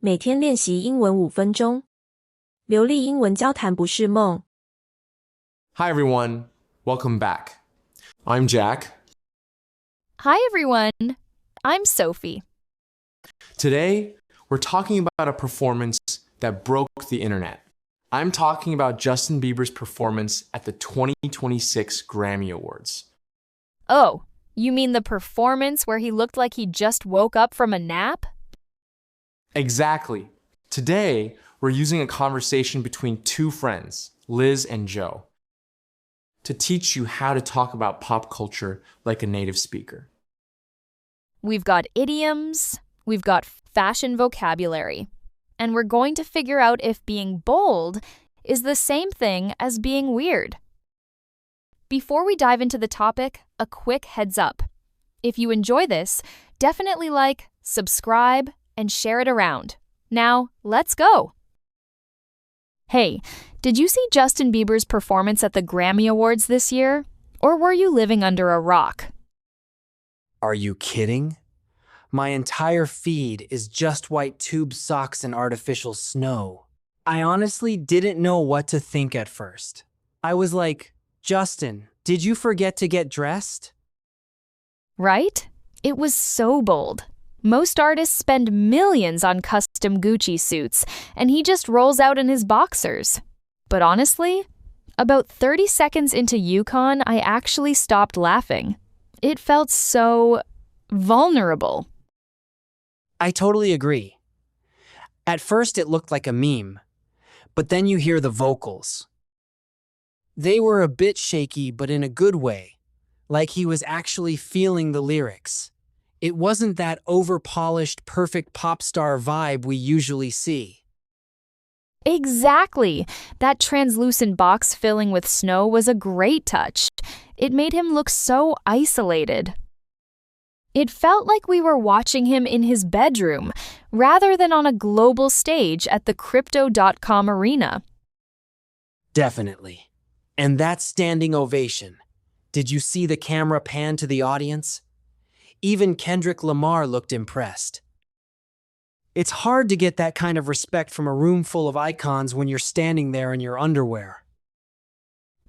每天练习英文5分钟，流利英文交谈不是梦。Hi everyone, welcome back. I'm Jack. Hi everyone, I'm Sophie. Today, we're talking about a performance that broke the internet. I'm talking about Justin Bieber's performance at the 2026 Grammy Awards. Oh, you mean the performance where he looked like he just woke up from a nap? Exactly. Today, we're using a conversation between two friends, Liz and Joe, to teach you how to talk about pop culture like a native speaker. We've got idioms, we've got fashion vocabulary, and we're going to figure out if being bold is the same thing as being weird. Before we dive into the topic, a quick heads up. If you enjoy this, definitely like, subscribe, and share it around. Now, let's go! Hey, did you see Justin Bieber's performance at the Grammy Awards this year? Or were you living under a rock? Are you kidding? My entire feed is just white tube socks and artificial snow. I honestly didn't know what to think at first. I was like, Justin, did you forget to get dressed? Right? It was so bold. Most artists spend millions on custom Gucci suits, and he just rolls out in his boxers. But honestly, about 30 seconds into Yukon, I actually stopped laughing. It felt so vulnerable. I totally agree. At first it looked like a meme, but then you hear the vocals. They were a bit shaky, but in a good way, like he was actually feeling the lyrics. It wasn't that over-polished, perfect pop star vibe we usually see. Exactly. That translucent box filling with snow was a great touch. It made him look so isolated. It felt like we were watching him in his bedroom, rather than on a global stage at the Crypto.com arena. Definitely. And that standing ovation. Did you see the camera pan to the audience? Even Kendrick Lamar looked impressed. It's hard to get that kind of respect from a room full of icons when you're standing there in your underwear.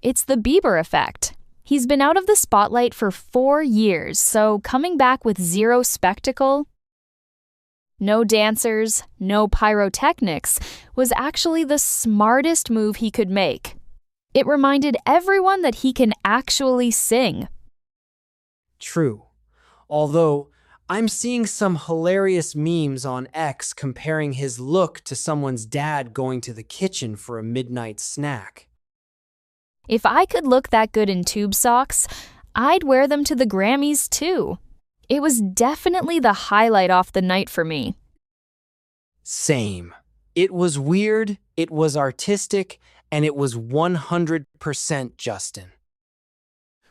It's the Bieber effect. He's been out of the spotlight for 4 years, so coming back with zero spectacle, no dancers, no pyrotechnics, was actually the smartest move he could make. It reminded everyone that he can actually sing. True. Although, I'm seeing some hilarious memes on X comparing his look to someone's dad going to the kitchen for a midnight snack. If I could look that good in tube socks, I'd wear them to the Grammys too. It was definitely the highlight off the night for me. Same. It was weird, it was artistic, and it was 100% Justin.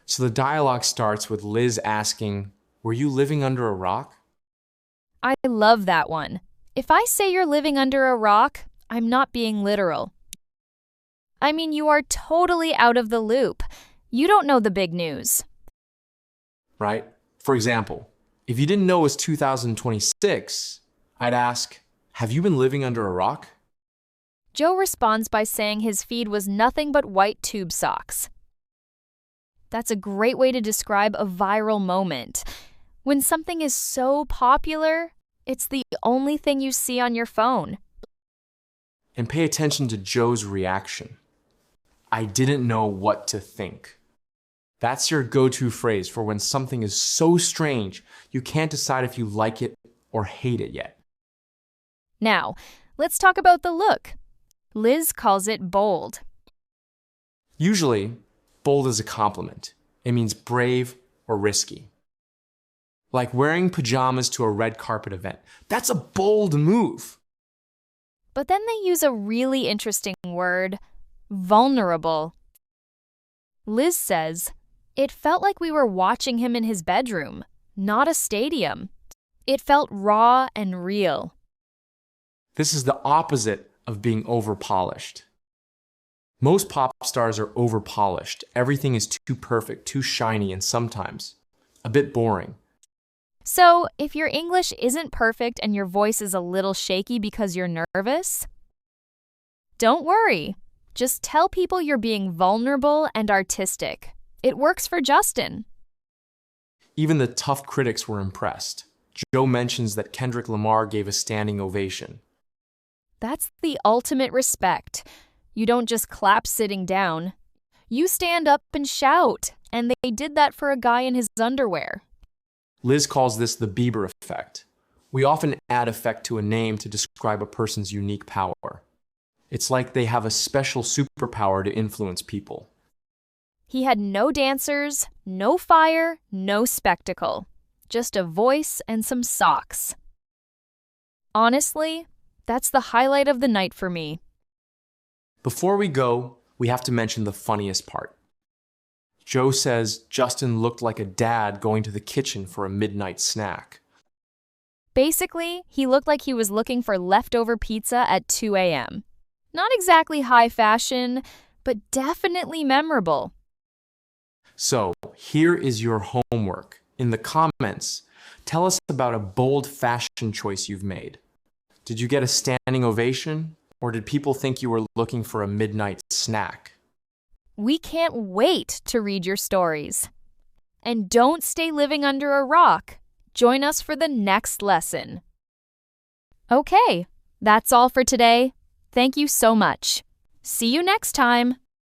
So the dialogue starts with Liz asking, "Were you living under a rock?" I love that one. If I say you're living under a rock, I'm not being literal. I mean, you are totally out of the loop. You don't know the big news. Right? For example, if you didn't know it was 2026, I'd ask, "Have you been living under a rock?" Joe responds by saying his feed was nothing but white tube socks. That's a great way to describe a viral moment. When something is so popular, it's the only thing you see on your phone. And pay attention to Joe's reaction. "I didn't know what to think." That's your go-to phrase for when something is so strange you can't decide if you like it or hate it yet. Now, let's talk about the look. Liz calls it bold. Usually, bold is a compliment. It means brave or risky. Like wearing pajamas to a red carpet event. That's a bold move. But then they use a really interesting word, vulnerable. Liz says, "It felt like we were watching him in his bedroom, not a stadium. It felt raw and real." This is the opposite of being over-polished. Most pop stars are over-polished. Everything is too perfect, too shiny, and sometimes a bit boring. So, if your English isn't perfect and your voice is a little shaky because you're nervous, don't worry. Just tell people you're being vulnerable and artistic. It works for Justin. Even the tough critics were impressed. Joe mentions that Kendrick Lamar gave a standing ovation. That's the ultimate respect. You don't just clap sitting down. You stand up and shout, and they did that for a guy in his underwear. Liz calls this the Bieber effect. We often add effect to a name to describe a person's unique power. It's like they have a special superpower to influence people. He had no dancers, no fire, no spectacle. Just a voice and some socks. Honestly, that's the highlight of the night for me. Before we go, we have to mention the funniest part. Joe says Justin looked like a dad going to the kitchen for a midnight snack. Basically, he looked like he was looking for leftover pizza at 2 a.m. Not exactly high fashion, but definitely memorable. So, here is your homework. In the comments, tell us about a bold fashion choice you've made. Did you get a standing ovation, or did people think you were looking for a midnight snack? We can't wait to read your stories. And don't stay living under a rock. Join us for the next lesson. Okay, that's all for today. Thank you so much. See you next time.